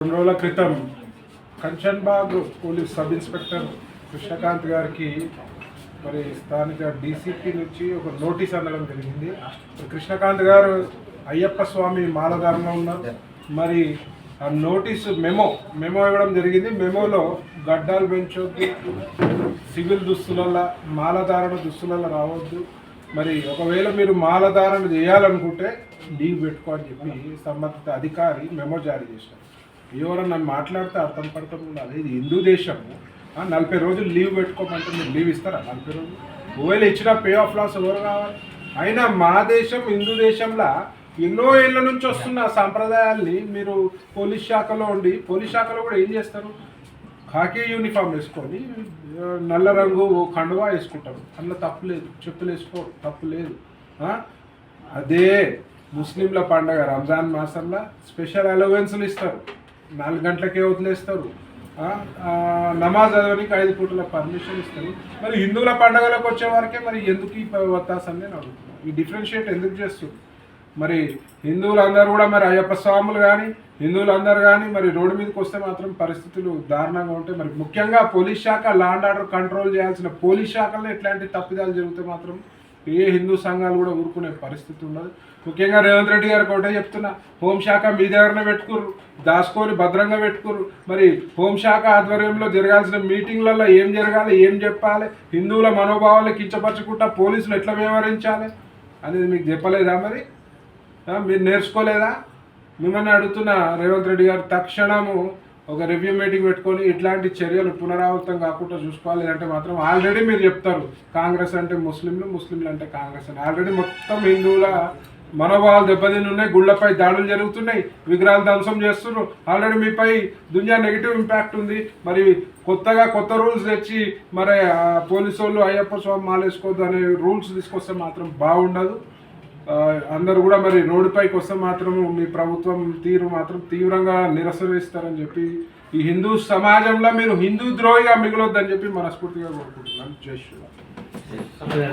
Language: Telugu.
2 రోజుల క్రితం Kanchanbagh police sub inspector Krishnakant గారికి మరి స్థానిక డీసీపీ నుంచి ఒక నోటీస్ అందడం జరిగింది. కృష్ణకాంత్ గారు అయ్యప్ప స్వామి మాలధారంలో ఉన్నారు. మరి ఆ నోటీసు మెమో ఇవ్వడం జరిగింది. మెమోలో గడ్డాలు పెంచొద్దు, సివిల్ దుస్తులలో మాలధారణ దుస్తులలో రావద్దు, మరి ఒకవేళ మీరు మాలధారణ చేయాలనుకుంటే లీవ్ పెట్టుకో అని చెప్పి సంబంధిత అధికారి మెమో జారీ చేశారు. ఎవరన్నా మాట్లాడితే అర్థం పడతాం ఉండాలి. ఇది హిందూ దేశము. 40 రోజులు లీవ్ పెట్టుకోమంటే మీరు లీవ్ ఇస్తారా? 40 రోజులు ఒకవేళ ఇచ్చిన పే ఆఫ్ లాస్ ఎవరు కావాలి? అయినా మా దేశం హిందూ దేశంలో ఎన్నో ఏళ్ళ నుంచి వస్తున్న సాంప్రదాయాల్ని మీరు పోలీస్ శాఖలో ఉండి, పోలీస్ శాఖలో కూడా ఏం చేస్తారు? ఖాకీ యూనిఫామ్ వేసుకొని నల్ల రంగు కండువా వేసుకుంటారు. అందులో తప్పు లేదు. చెప్పులు వేసుకోరు, తప్పు లేదు. అదే ముస్లింల పండగ రంజాన్ మాసంలో స్పెషల్ అలవెన్స్లు ఇస్తారు. 4 గంటలకే వదిలేస్తారు. నమాజ్ చదవడానికి 5 పూటల పర్మిషన్ ఇస్తారు. మరి హిందువుల పండుగలకు వచ్చే వరకే మరి ఎందుకు ఈ వత్తాసని నేను అడుగుతున్నాను. ఈ డిఫరెన్షియేట్ ఎందుకు చేస్తుంది? మరి హిందువులందరూ కూడా మరి అయ్యప్ప స్వాములు కానీ హిందువులందరూ కానీ మరి రోడ్డు మీదకి వస్తే మాత్రం పరిస్థితులు దారుణంగా ఉంటాయి. మరి ముఖ్యంగా పోలీస్ శాఖ లా అండ్ ఆర్డర్ కంట్రోల్ చేయాల్సిన పోలీస్ శాఖలో ఇట్లాంటి తప్పిదాలు జరిగితే మాత్రం ఏ హిందూ సంఘాలు కూడా ఊరుకునే పరిస్థితి ఉండదు. ముఖ్యంగా రేవంత్ రెడ్డి గారికి ఒకటే చెప్తున్నా, హోంశాఖ మీ దగ్గరనే పెట్టుకుర్రు, దాచుకొని భద్రంగా పెట్టుకుర్రు. మరి హోంశాఖ ఆధ్వర్యంలో జరగాల్సిన మీటింగ్లలో ఏం జరగాలి, ఏం చెప్పాలి, హిందువుల మనోభావాలు కించపరచుకుంటా పోలీసులు ఎట్లా వ్యవహరించాలి అనేది మీకు చెప్పలేదా? మరి మీరు నేర్చుకోలేదా? మిమ్మల్ని అడుగుతున్న రేవంత్ రెడ్డి గారు తక్షణము ఒక రివ్యూ మీటింగ్ పెట్టుకొని ఇట్లాంటి చర్యలు పునరావృతం కాకుండా చూసుకోవాలి. అంటే మాత్రం ఆల్రెడీ మీరు చెప్తారు కాంగ్రెస్ అంటే ముస్లింలు అంటే కాంగ్రెస్ అని. ఆల్రెడీ మొత్తం హిందువుల మనోభావాలు దెబ్బతిని ఉన్నాయి. గుళ్ళపై దాడులు జరుగుతున్నాయి, విగ్రహాలు ధ్వంసం చేస్తున్నారు. ఆల్రెడీ మీపై దునియా నెగిటివ్ ఇంపాక్ట్ ఉంది. మరి కొత్త రూల్స్ తెచ్చి మరి పోలీసు వాళ్ళు అయ్యప్ప స్వామి మాలేసుకోవద్దు అనే రూల్స్ తీసుకొస్తే మాత్రం బాగుండదు. అందరూ కూడా మరి రోడ్డుపైకి వస్తే మాత్రం మీ ప్రభుత్వం తీరు మాత్రం తీవ్రంగా నిరసనిస్తారని చెప్పి ఈ హిందూ సమాజంలో మీరు హిందూ ద్రోహిగా మిగలొద్దని చెప్పి మనస్ఫూర్తిగా కోరుకుంటున్నాను. జై శ్రీరామ్.